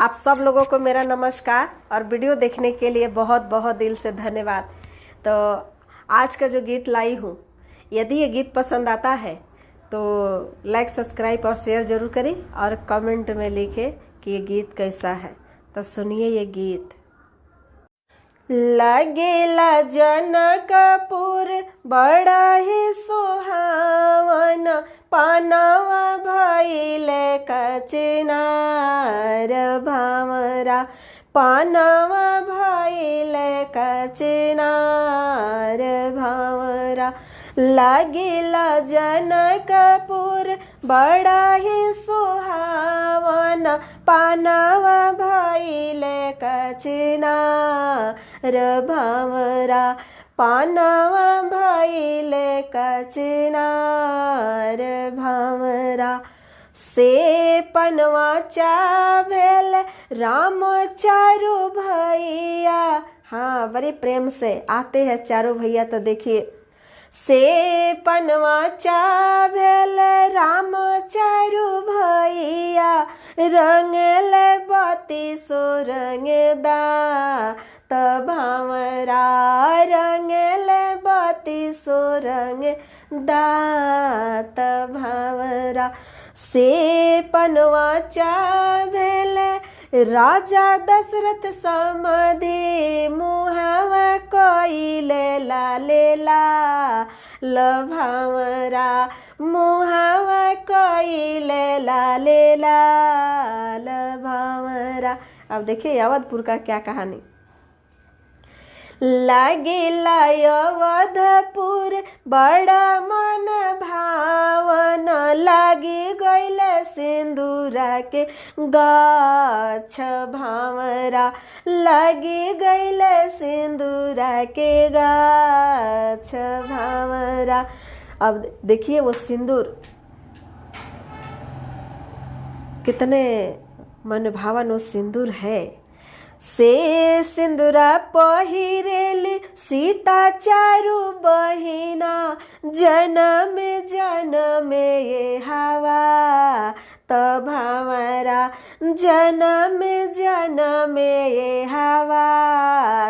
आप सब लोगों को मेरा नमस्कार और वीडियो देखने के लिए बहुत बहुत दिल से धन्यवाद। तो आज का जो गीत लाई हूँ, यदि ये गीत पसंद आता है तो लाइक, सब्सक्राइब और शेयर ज़रूर करें और कमेंट में लिखें कि ये गीत कैसा है। तो सुनिए ये गीत। लगेला जनकपुर बड़ा ही सुहावन, पानवा भइले कचनार भावरा, पानवा भइले कचनार भावरा। लगेला जनकपुर बड़ा ही सुहावन, पानवा भइले कचनार भावरा, पानवा भइले कचनार भावरा। से पनवा चाभेल राम चारू भैया। हाँ, बड़े प्रेम से आते हैं चारों भैया। तो देखिए, से पनवा चाभेल राम चारू भैया, रंगल बाती सो रंगदा त भावरा, रंगल बाती सो रंगदा त भावरा। से पनवा चाभेल राजा दशरथ समधि, मुहवा कइले लालेला लभावरा, मुहवा कइले लालेला लभावरा। अब देखिए अवधपुर का क्या कहानी। लगेला अवधपुर बड़ा मन भावन, लागी गइल सिंदूरा के गाछ भावरा, लागी गइल सिंदूरा के गाछ भावरा। अब देखिए वो सिंदूर कितने मन भावन वो सिंदूर है। से सिंदूरा पहिरेली सीता चारू बहिना, जनम जनम ये हवा त भावरा, जनम जनम ये हवा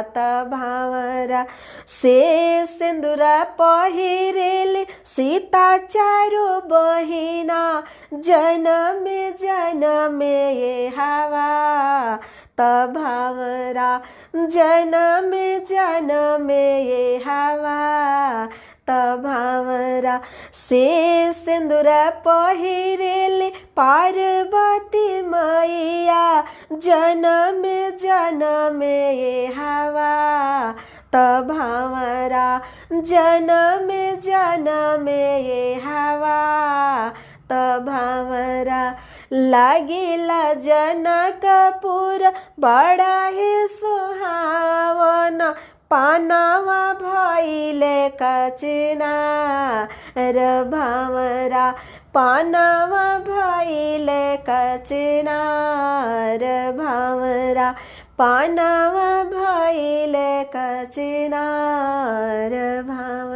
त भावरा। से सिंदूरा पहिरेली सीता चारू बहिना, जनम जनम ये हवा त भावरा, जनम जनम ये हवा त भावरा। से सिंदूरा पहिरेली पार्वती मैया, जनम जनम ये हवा त भावरा, जनम जनम ये हवा त भावरा। लगेला जनकपुर बड़ा ही सुहावन, पानवा भइले कचनार भावरा, पानवा भइले कचनार भावरा, पानवा भइले कचनार भावरा।